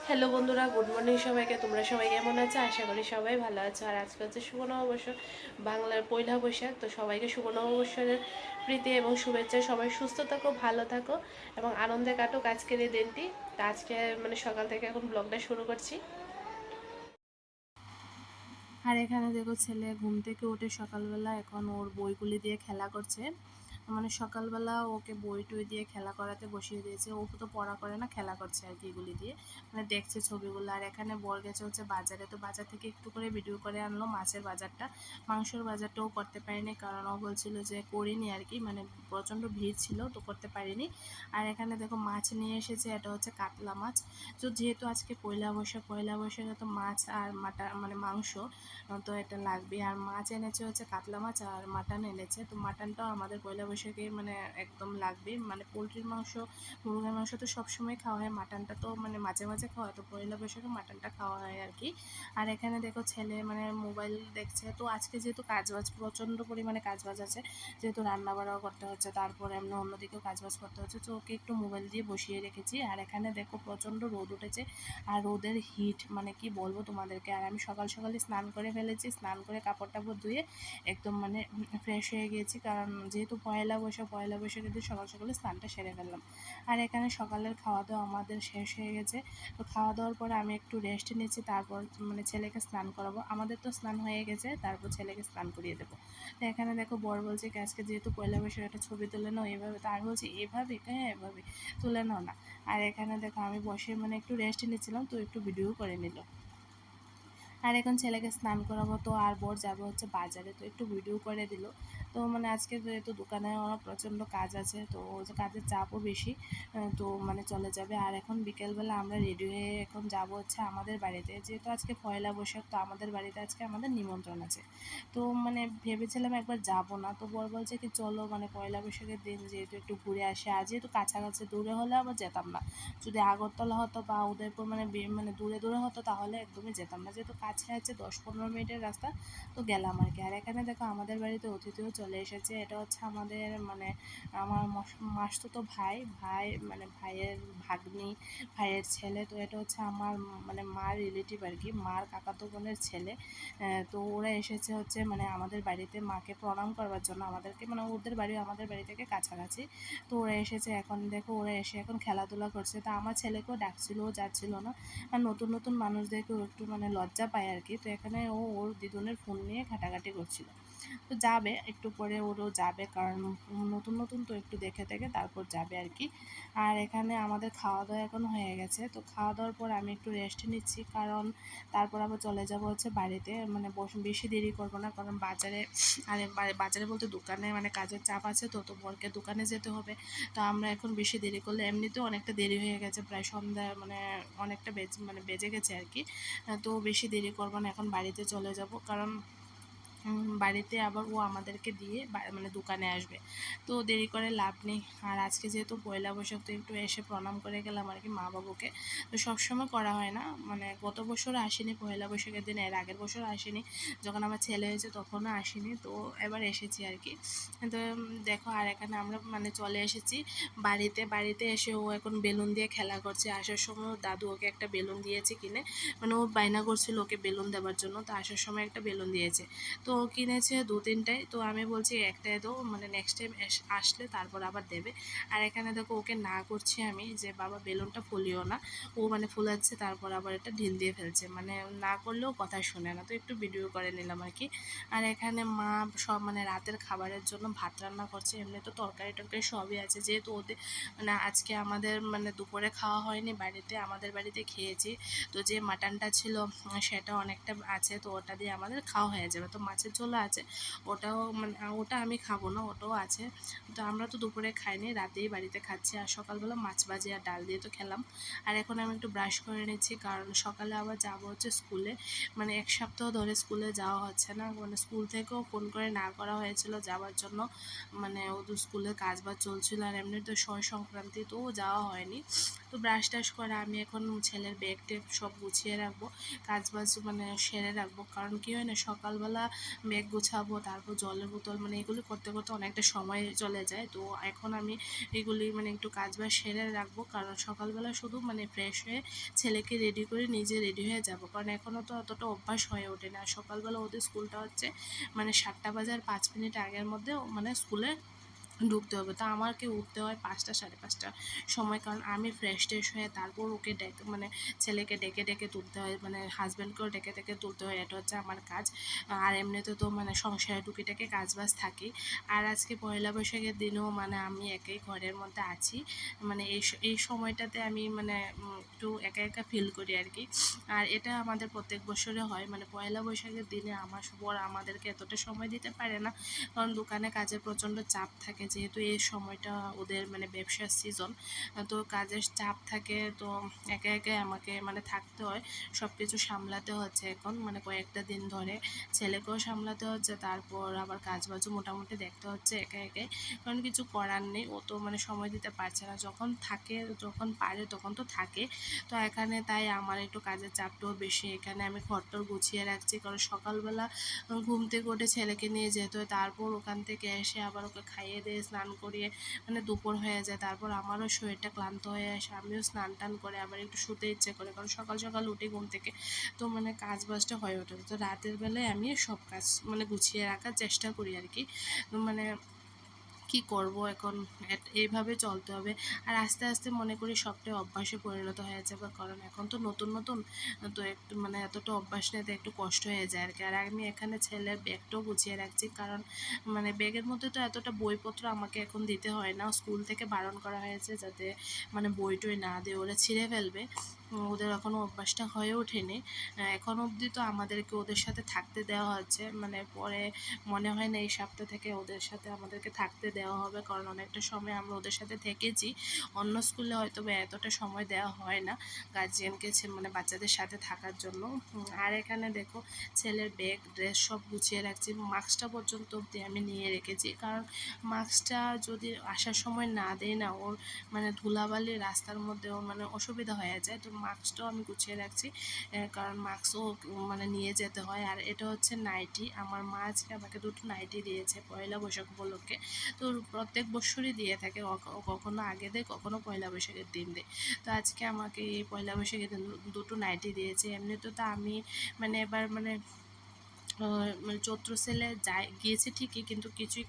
Hello বন্ধুরা, good morning সবাইকে। তোমরা সবাই কেমন আছো? আশা করি সবাই ভালো আছো। আর আজকে হচ্ছে শুভ নববর্ষ, বাংলার পয়লা বৈশাখ। তো সবাইকে শুভ নববর্ষের প্রীতি এবং শুভেচ্ছা। সবাই সুস্থ থাকো, ভালো থাকো এবং আনন্দে কাটুক আজকের এই দিনটি। তো আজকে সকাল থেকে এখন ব্লগটা শুরু করছি। আর এখানে দেখো ছেলে ঘুম থেকে উঠে সকালবেলা এখন ওর বইগুলি দিয়ে খেলা করছে। সকালবেলা ওকে বই টই দিয়ে খেলা করাতে বসিয়ে দিয়েছে। ও তো পড়া করে না, খেলা করছে আর কি এগুলি দিয়ে, দেখছে ছবিগুলো। আর এখানে বর গেছে হচ্ছে বাজারে, তো বাজার থেকে একটু করে ভিডিও করে আনলো মাছের বাজারটা। মাংসের বাজারটাও করতে পারিনি, কারণ ও বলছিল যে করিনি আর কি, প্রচণ্ড ভিড় ছিল তো করতে পারিনি। আর এখানে দেখো মাছ নিয়ে এসেছে, এটা হচ্ছে কাতলা মাছ। তো যেহেতু আজকে পয়লা বৈশাখে তো মাছ আর মাংস তো এটা লাগবে। আর মাছ এনেছে হচ্ছে কাতলা মাছ, আর মাটন এনেছে। তো মাটনটাও আমাদের পয়লা বৈশাখে একদম লাগবে। পোলট্রির মাংস, মুরগির মাংস তো সবসময় খাওয়া হয়, মাটনটা তো মাঝে মাঝে খাওয়া হয়। তো পয়লা বৈশাখে মাটনটা খাওয়া হয় আর কি। আর এখানে দেখো ছেলে মোবাইল দেখছে। তো আজকে যেহেতু কাজবাজ, প্রচণ্ড পরিমাণে কাজবাজ আছে, যেহেতু রান্না বাড়াও করতে হচ্ছে, তারপরে এমনি অন্যদিকেও কাজবাজ করতে হচ্ছে, তো ওকে একটু মোবাইল দিয়ে বসিয়ে রেখেছি। আর এখানে দেখো প্রচণ্ড রোদ উঠেছে, আর রোদের হিট কি বলবো তোমাদেরকে। আর আমি সকাল সকালে স্নান করে ফেলেছি, স্নান করে কাপড় টাপড় ধুয়ে একদম ফ্রেশ হয়ে গিয়েছি, কারণ যেহেতু পয়লা বৈশাখের দিন সকাল সকালে স্নানটা সেরে ফেললাম। আর এখানে সকালের খাওয়া দাওয়া আমাদের শেষ হয়ে গেছে। তো খাওয়া দাওয়ার পরে আমি একটু রেস্ট নিচ্ছি, তারপর ছেলেকে স্নান করাবো। আমাদের তো স্নান হয়ে গেছে, তারপর ছেলেকে স্নান করিয়ে দেবো। তো এখানে দেখো বর বলছে কি আজকে যেহেতু পয়লা বৈশাখ একটা ছবি তুলে নাও এভাবে। তো আমি বলছি এভাবে, হ্যাঁ এভাবে তুলে নাও না। আর এখানে দেখো আমি বসে একটু রেস্ট নিচ্ছিলাম, তো একটু ভিডিও করে নিল। আর এখন ছেলেকে স্নান করাবো, তো আর বর যাবে হচ্ছে বাজারে, তো একটু ভিডিও করে দিল। তো আজকে যেহেতু দোকানে আমার প্রচণ্ড কাজ আছে, তো কাজের চাপও বেশি, তো চলে যাবে। আর এখন বিকেলবেলা আমরা রেডি হয়ে এখন যাব হচ্ছে আমাদের বাড়িতে, যেহেতু আজকে পয়লা বৈশাখ, তো আমাদের বাড়িতে আজকে আমাদের নিমন্ত্রণ আছে। তো ভেবেছিলাম একবার যাব না, তো বর বলছে কি চলো, পয়লা বৈশাখের দিন যেহেতু একটু ঘুরে আসে। আর যেহেতু কাছাকাছি, দূরে হলে আবার যেতাম না। যদি আগরতলা হতো বা উদয়পুর দূরে দূরে হতো তাহলে একদমই যেতাম না। যেহেতু কাছে আছে 10-15 মিনিটের রাস্তা, তো গেলাম আর কি। আর এখানে দেখো আমাদের বাড়িতে অতিথিও চলে এসেছে। এটা হচ্ছে আমাদের আমার মাসতুতো ভাই, ভাইয়ের ভাগ্নি, ভাইয়ের ছেলে। তো এটা হচ্ছে আমার মার রিলেটিভ আর কি, মার কাকাতো বোনের ছেলে। তো ওরা এসেছে হচ্ছে আমাদের বাড়িতে মাকে প্রণাম করবার জন্য। আমাদেরকে ওদের বাড়ি আমাদের বাড়ি থেকে কাছাকাছি, তো ওরা এসেছে। এখন দেখো ওরা এসে এখন খেলাধুলা করছে। তা আমার ছেলেকেও ডাকছিল, ও যাচ্ছিল না। আর নতুন নতুন মানুষদেরকেও একটু লজ্জা পায় আর কি। তো এখানে ও ওর দিদুনের ফোন নিয়ে ঘাটাঘাটি করছিল। তো যাবে একটু পরে, ওরও যাবে, কারণ নতুন নতুন তো একটু দেখে থেকে তারপর যাবে আর কি। আর এখানে আমাদের খাওয়া দাওয়া এখন হয়ে গেছে। তো খাওয়া দাওয়ার পর আমি একটু রেস্ট নিচ্ছি, কারণ তারপর আবার চলে যাব হচ্ছে বাড়িতে। বেশি দেরি করবো না, কারণ বাজারে, বাজারে বলতে দোকানে কাজের চাপ আছে, তো বরকে দোকানে যেতে হবে। তো আমরা এখন বেশি দেরি করলে, এমনিতেও অনেকটা দেরি হয়ে গেছে, প্রায় সন্ধ্যা অনেকটা বেজে গেছে আর কি। তো বেশি দেরি করবো না, এখন বাড়িতে চলে যাব, কারণ বাড়িতে আবার ও আমাদেরকে দিয়ে দোকানে আসবে, তো দেরি করে লাভ নেই। আর আজকে যেহেতু পয়লা বৈশাখ, তো একটু এসে প্রণাম করে গেলাম আর কি মা বাবুকে। তো সবসময় করা হয় না, গত বছর আসিনি পয়লা বৈশাখের দিন, এর আগের বছর আসিনি, যখন আমার ছেলে হয়েছে তখনও আসিনি, তো এবার এসেছি আর কি। তো দেখো, আর এখানে আমরা চলে এসেছি বাড়িতে। বাড়িতে এসে ও এখন বেলুন দিয়ে খেলা করছে। আসার সময় দাদু ওকে একটা বেলুন দিয়েছে কিনে, ও বায়না করছিল ওকে বেলুন দেওয়ার জন্য, তো আসার সময় একটা বেলুন দিয়েছে। তো কিনেছে 2-3টাই, তো আমি বলছি একটাই দাও, নেক্সট টাইম আসলে তারপর আবার দেবে। আর এখানে দেখো ওকে না করছি আমি যে বাবা বেলুনটা ফুলিও না, ও ফুলাচ্ছে, তারপর আবার এটা ঢিল দিয়ে ফেলছে, না করলেও কথা শুনে না। তো একটু ভিডিও করে নিলাম আর কি। আর এখানে মা সব রাতের খাবারের জন্য ভাত রান্না করছে। এমনি তো তরকারি টরকারি সবই আছে, যেহেতু ওদের আজকে আমাদের দুপুরে খাওয়া হয়নি বাড়িতে, আমাদের বাড়িতে খেয়েছি। তো যে মাটনটা ছিল সেটা অনেকটা আছে, তো ওটা দিয়ে আমাদের খাওয়া হয়ে যাবে। তো মাছের ঝোলা আছে, ওটাও ওটা আমি খাবো না, ওটাও আছে। তো আমরা তো দুপুরে খাইনি, রাতেই বাড়িতে খাচ্ছি। আর সকালবেলা মাছ ভাজি আর ডাল দিয়ে তো খেলাম। আর এখন আমি একটু ব্রাশ করে নিচ্ছি, কারণ সকালে আবার যাবো হচ্ছে স্কুলে। 1 সপ্তাহ ধরে স্কুলে যাওয়া হচ্ছে না, স্কুল থেকেও ফোন করে না করা হয়েছিল যাওয়ার জন্য, ওদের স্কুলে কাজ বাজ চলছিল। আর এমনি তো সংক্রান্তি, তো যাওয়া হয়নি। তো ব্রাশ টাশ করে আমি এখন ছেলের ব্যাগ ট্যাগ সব গুছিয়ে রাখবো, কাজ বাজ সেরে রাখবো। কারণ কী হয় না, সকালবেলা ব্যাগ গুছাবো, তারপর জলের বোতল, মানে এগুলি করতে করতে অনেকটা সময় চলে যায়। তো এখন আমি এগুলি মানে একটু কাজ বাজ সেরে রাখবো, কারণ সকালবেলা শুধু মানে ফ্রেশ হয়ে ছেলেকে রেডি করে নিজে রেডি হয়ে যাব, কারণ এখনও তো অতটা অভ্যাস হয়ে ওঠে না। সকালবেলা ওদের স্কুলটা হচ্ছে মানে 7টা বাজার 5 মিনিট আগের মধ্যে মানে স্কুলে ঢুকতে হবে। তো আমাকে উঠতে হয় 5টা 5:30টার সময়, কারণ আমি ফ্রেশ ট্রেশ হয়ে তারপর ওকে ডেকে মানে ছেলেকে ডেকে ডেকে তুলতে হয়, মানে হাজব্যান্ডকেও ডেকে ডেকে তুলতে হয়, এটা হচ্ছে আমার কাজ। আর এমনিতে তো মানে সংসারে টুকিটাকি কাজ বাজ থাকেই। আর আজকে পয়লা বৈশাখের দিনেও মানে আমি একাই ঘরের মধ্যে আছি, মানে এই সময়টাতে আমি মানে একটু একা একা ফিল করি আর কি। আর এটা আমাদের প্রত্যেক বছরে হয়, মানে পয়লা বৈশাখের দিনে আমার বর আমাদেরকে এতটা সময় দিতে পারে না, কারণ দোকানে কাজের প্রচণ্ড চাপ থাকে, যেহেতু এই সময়টা ওদের মানে ব্যবসার সিজন, তো কাজের চাপ থাকে। তো একে একে আমাকে মানে থাকতে হয়, সব কিছু সামলাতে হচ্ছে এখন মানে কয়েকটা দিন ধরে, ছেলেকেও সামলাতে হচ্ছে, তারপর আবার কাজ বাজও মোটামুটি দেখতে হচ্ছে একে একে, কারণ কিছু করার নেই, ও তো মানে সময় দিতে পারছে না, যখন থাকে যখন পারে তখন তো থাকে। তো এখানে তাই আমার একটু কাজের চাপটাও বেশি, এখানে আমি ঘরটর গুছিয়ে রাখছি, কারণ সকালবেলা ঘুম থেকে উঠে ছেলেকে নিয়ে যেতে হয়, তারপর ওখান থেকে এসে আবার ওকে খাইয়ে দিয়ে স্নান করিয়ে মানে দুপুর হয়ে যায়, তারপর আমারও শরীরটা ক্লান্ত হয়ে আসে, আমিও স্নান টান করে আবার একটু শুতে ইচ্ছে করে, কারণ সকাল সকাল উঠি ঘুম থেকে, তো মানে কাজ বাজটা হয়ে ওঠে। তো রাতের বেলায় আমি সব কাজ মানে গুছিয়ে রাখার চেষ্টা করি আর কি। মানে কি করব এখন, এইভাবে চলতে হবে। আর আস্তে আস্তে মনে করি সবটাই অভ্যাসে পরিণত হয়ে যাবে, কারণ এখন তো নতুন নতুন, তো একটু মানে এতটা অভ্যাস নিতে একটু কষ্ট হয়ে যায় আর কি। আর আমি এখানে ছেলের ব্যাগটাও গুছিয়ে রাখছি, কারণ মানে ব্যাগের মধ্যে তো এতটা বইপত্র আমাকে এখন দিতে হয় না, স্কুল থেকে বারণ করা হয়েছে যাতে মানে বই টই না দিয়ে, ওরা ছিঁড়ে ফেলবে, ওদের এখনও অভ্যাসটা হয়ে ওঠেনি। এখন অবধি তো আমাদেরকে ওদের সাথে থাকতে দেওয়া হচ্ছে, মানে পরে মনে হয় না এই সপ্তাহ থেকে ওদের সাথে আমাদেরকে থাকতে দেওয়া হবে, কারণ অনেকটা সময় আমরা ওদের সাথে থেকেছি, অন্য স্কুলে হয়তো বা এতটা সময় দেওয়া হয় না গার্জিয়ানকে মানে বাচ্চাদের সাথে থাকার জন্য। আর এখানে দেখো ছেলের ব্যাগ ড্রেস সব গুছিয়ে রাখছি, মাস্কটা পর্যন্ত অবধি আমি নিয়ে রেখেছি, কারণ মাস্কটা যদি আসার সময় না দেয় না, ওর মানে ধুলাবালি রাস্তার মধ্যে ওর মানে অসুবিধা হয়ে যায়, তো মাস্কটাও আমি গুছিয়ে রাখছি, কারণ মাস্কও মানে নিয়ে যেতে হয়। আর এটা হচ্ছে নাইটি, আমার মা আজকে আমাকে দুটো নাইটি দিয়েছে পয়লা বৈশাখ উপলক্ষে, তো প্রত্যেক বছরই দিয়ে থাকে, কখনো আগে দেয় কখনো পয়লা বৈশাখের দিন দেয়, তো আজকে আমাকে এই পয়লা বৈশাখের দিন দুটো নাইটি দিয়েছে। এমনিতে তো আমি মানে এবার মানে মানে চৈত্র সেলে গিয়েছে ঠিকই, কিন্তু কিছুই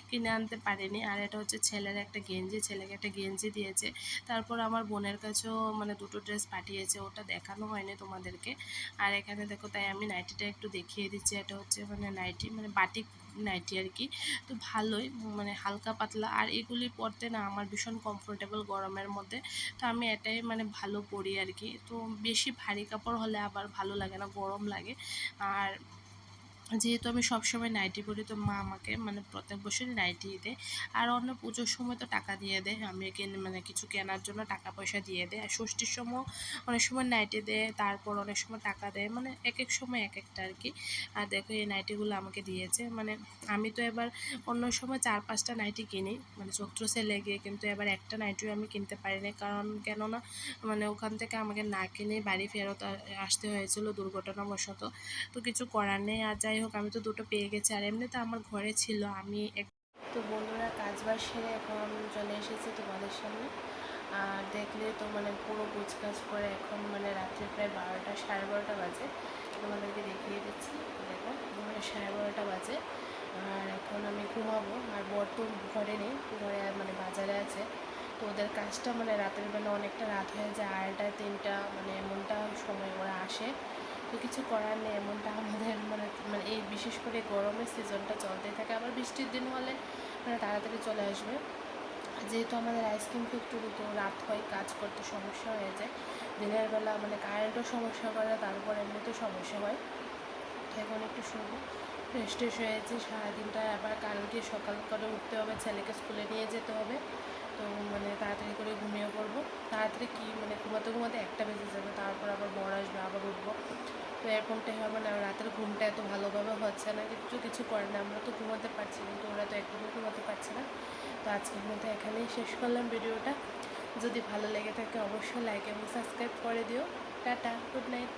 কিনে আনতে পারিনি। আর এটা হচ্ছে ছেলের একটা গেঞ্জি, ছেলেকে একটা গেঞ্জি দিয়েছে, তারপর আমার বোনের কাছেও মানে দুটো ড্রেস পাঠিয়েছে, ওটা দেখানো হয়নি তোমাদেরকে। আর এখানে দেখো, তাই আমি নাইটিটা একটু দেখিয়ে দিচ্ছি, এটা হচ্ছে মানে নাইটি মানে বাটিক নাইটি আর কি, তো ভালোই মানে হালকা পাতলা, আর এগুলি পরতে না আমার ভীষণ কমফোর্টেবল গরমের মধ্যে, তো আমি এটাই মানে ভালো পরি আর কি। তো বেশি ভারী কাপড় হলে আবার ভালো লাগে না, গরম লাগে। আর যেহেতু আমি সবসময় নাইটি পরি, তো মা আমাকে মানে প্রত্যেক বছরই নাইটি দেয়। আর অন্য পুজোর সময় তো টাকা দিয়ে দেয়, আমি মানে কিছু কেনার জন্য টাকা পয়সা দিয়ে দেয়। আর ষষ্ঠীর সময় অনেক সময় নাইটি দেয়, তারপর অনেক সময় টাকা দেয়, মানে এক এক সময় এক একটা আর কি। আর দেখো এই নাইটিগুলো আমাকে দিয়েছে, মানে আমি তো এবার অন্য সময় 4-5টা নাইটি কিনি মানে চৈত্র সেলে গিয়ে, কিন্তু এবার একটা নাইটিও আমি কিনতে পারিনি, কারণ কেননা মানে ওখান থেকে আমাকে না কিনে বাড়ি ফেরত আসতে হয়েছিল দুর্ঘটনাবশত, তো কিছু করার নেই। আর যাই হোক, আমি তো দুটো পেয়ে গেছি, আর এমনিতে আমার ঘরে ছিল আমি তো বন্ধুরা কাজ বাজ সেরে এখন চলে এসেছি তোমাদের সামনে। আর দেখলে তো মানে পুরো গোছগাছ করে এখন মানে রাত্রে প্রায় 12টা 12:30 বাজে, তোমাদেরকে দেখিয়ে দিচ্ছি। দেখো মানে 12:30 বাজে, আর এখন আমি ঘুমাবো। আর বর তো ঘরে নেই, ঘরে মানে বাজারে আছে, তো ওদের কাজটা মানে রাতের বেলা অনেকটা রাত হয়ে যায়, 2:30 3টা মানে এমনটা সময় ওরা আসে, তো কিছু করার নেই, এমনটা আমাদের মানে মানে এই বিশেষ করে গরমের সিজনটা চলতেই থাকে। আবার বৃষ্টির দিন হলে মানে তাড়াতাড়ি চলে আসবে, যেহেতু আমাদের আইসক্রিম ফ্যাক্টরি, তো রাত হয় কাজ করতে সমস্যা হয়ে যায়, দিনের বেলা মানে কারেন্টও সমস্যা করে, তারপর এমনিতেও সমস্যা হয়। তো এখন একটু শুনবো, ফ্রেশ ট্রেশ হয়েছে, সারাদিনটা আবার কালকে সকাল করে উঠতে হবে, ছেলেকে স্কুলে নিয়ে যেতে হবে, তো মানে তাড়াতাড়ি করে ঘুমিয়ে পড়বো। তাড়াতাড়ি কি মানে ঘুমাতে ঘুমাতে 1টা বেজে যাবে, তারপর আবার বর আসবে, আবার উঠবো, তো এরকমটাই হবে না। রাতের ঘুমটা এত ভালোভাবে হচ্ছে না, কিছু করে না, আমরা তো ঘুমাতে পারছি, কিন্তু ওরা তো একদমই ঘুমাতে পারছে না। তো আজকের মধ্যে এখানেই শেষ করলাম ভিডিওটা, যদি ভালো লেগে থাকে অবশ্যই লাইক এবং সাবস্ক্রাইব করে দিও। Tata, good night.